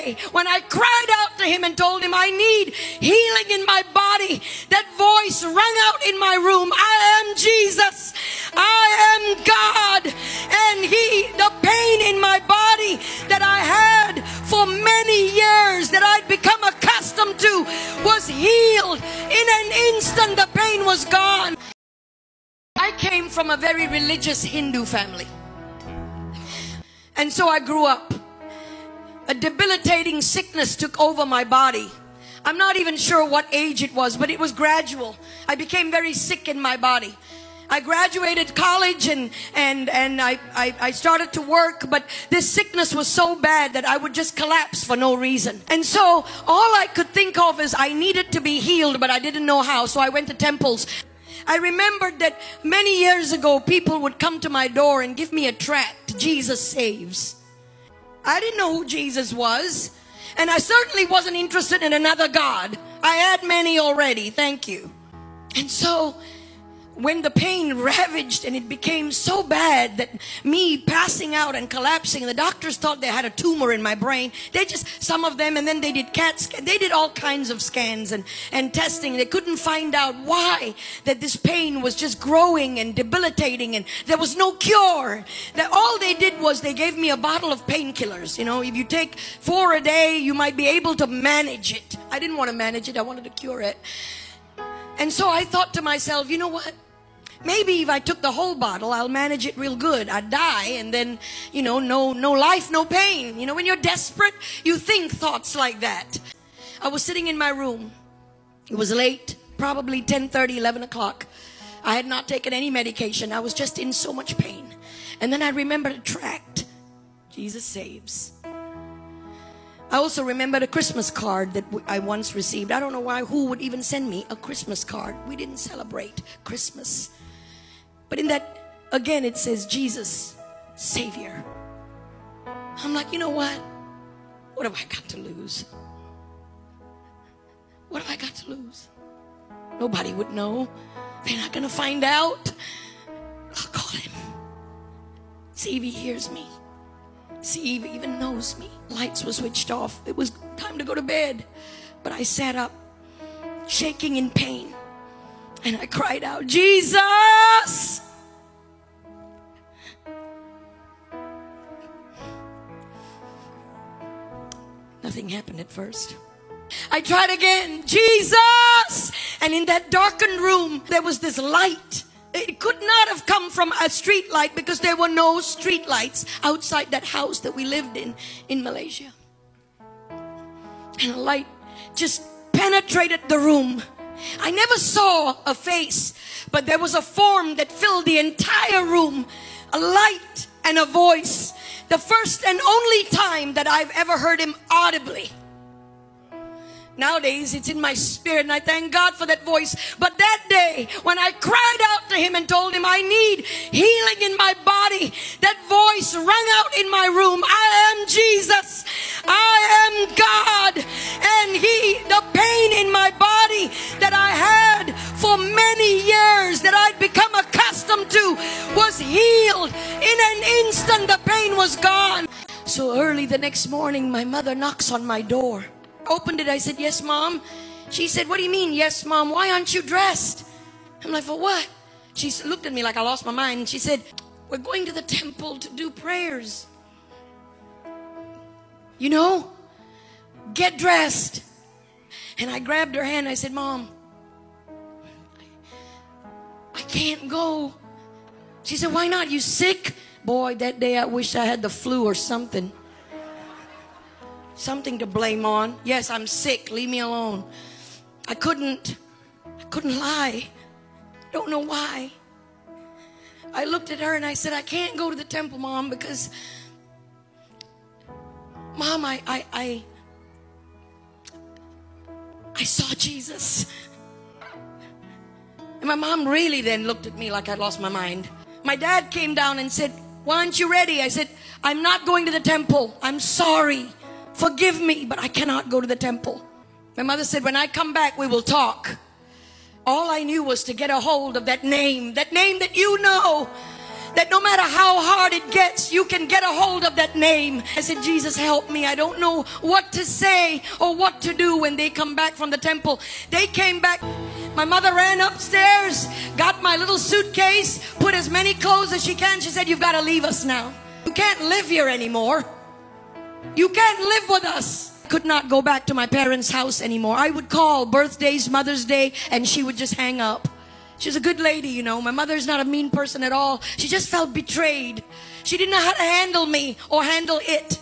day when I cried out to him and told him I need healing in my body, that voice rang out in my room, I am Jesus, I am God. And the pain in my body that I had for many years, that I'd become accustomed to, was healed. In an instant, the pain was gone. I came from a very religious Hindu family. And so I grew up. A debilitating sickness took over my body. I'm not even sure what age it was, but it was gradual. I became very sick in my body. I graduated college and I started to work, but this sickness was so bad that I would just collapse for no reason. And so all I could think of is I needed to be healed, but I didn't know how. So I went to temples. I remembered that many years ago, people would come to my door and give me a tract, Jesus Saves. I didn't know who Jesus was, and I certainly wasn't interested in another God. I had many already, thank you. And so when the pain ravaged and it became so bad that me passing out and collapsing, the doctors thought they had a tumor in my brain. Some of them, and then they did CAT scan. They did all kinds of scans and testing. They couldn't find out why that this pain was just growing and debilitating, and there was no cure. That all they did was they gave me a bottle of painkillers. You know, if you take 4 a day, you might be able to manage it. I didn't want to manage it. I wanted to cure it. And so I thought to myself, you know what? Maybe if I took the whole bottle, I'll manage it real good. I'd die, and then, you know, no life, no pain. You know, when you're desperate, you think thoughts like that. I was sitting in my room. It was late, probably 10:30, 11 o'clock. I had not taken any medication. I was just in so much pain. And then I remembered a tract, Jesus Saves. I also remembered a Christmas card that I once received. I don't know why, who would even send me a Christmas card. We didn't celebrate Christmas. But in that, again, it says Jesus, Savior. I'm like, you know what? What have I got to lose? What have I got to lose? Nobody would know. They're not going to find out. I'll call him. See if he hears me. See if he even knows me. Lights were switched off. It was time to go to bed. But I sat up, shaking in pain. And I cried out, Jesus! Nothing happened at first. I tried again, Jesus! And in that darkened room, there was this light. It could not have come from a street light because there were no street lights outside that house that we lived in Malaysia. And a light just penetrated the room. I never saw a face, but there was a form that filled the entire room, a light and a voice. The first and only time that I've ever heard him audibly. Nowadays, it's in my spirit, and I thank God for that voice. But that day, when I cried out to him and told him I need healing in my body, that voice rang out in my room, I am Jesus, I am God. And the pain in my body that I had for many years, that I'd become accustomed to, was healed. In an instant, the pain was gone. So early the next morning, my mother knocks on my door. Opened it. I said, yes, Mom. She said, what do you mean, yes, Mom? Why aren't you dressed? I'm like, for what? She looked at me like I lost my mind. She said, we're going to the temple to do prayers. You know, get dressed. And I grabbed her hand. I said, Mom, I can't go. She said, why not? You sick? Boy, that day I wished I had the flu or something. Something to blame on. Yes, I'm sick. Leave me alone. I couldn't lie. Don't know why. I looked at her and I said, I can't go to the temple, Mom, because Mom, I saw Jesus. And my mom really then looked at me like I lost my mind. My dad came down and said, why aren't you ready? I said, I'm not going to the temple. I'm sorry. Forgive me, but I cannot go to the temple. My mother said, when I come back, we will talk. All I knew was to get a hold of that name that you know, That no matter how hard it gets, you can get a hold of that name. I said, Jesus, help me. I don't know what to say or what to do when they come back from the temple. They came back. My mother ran upstairs, got my little suitcase, put as many clothes as she can. She said, you've got to leave us now. You can't live here anymore. You can't live with us. Could not go back to my parents' house anymore. I would call birthdays, Mother's Day, and she would just hang up. She's a good lady, you know. My mother's not a mean person at all. She just felt betrayed. She didn't know how to handle me or handle it.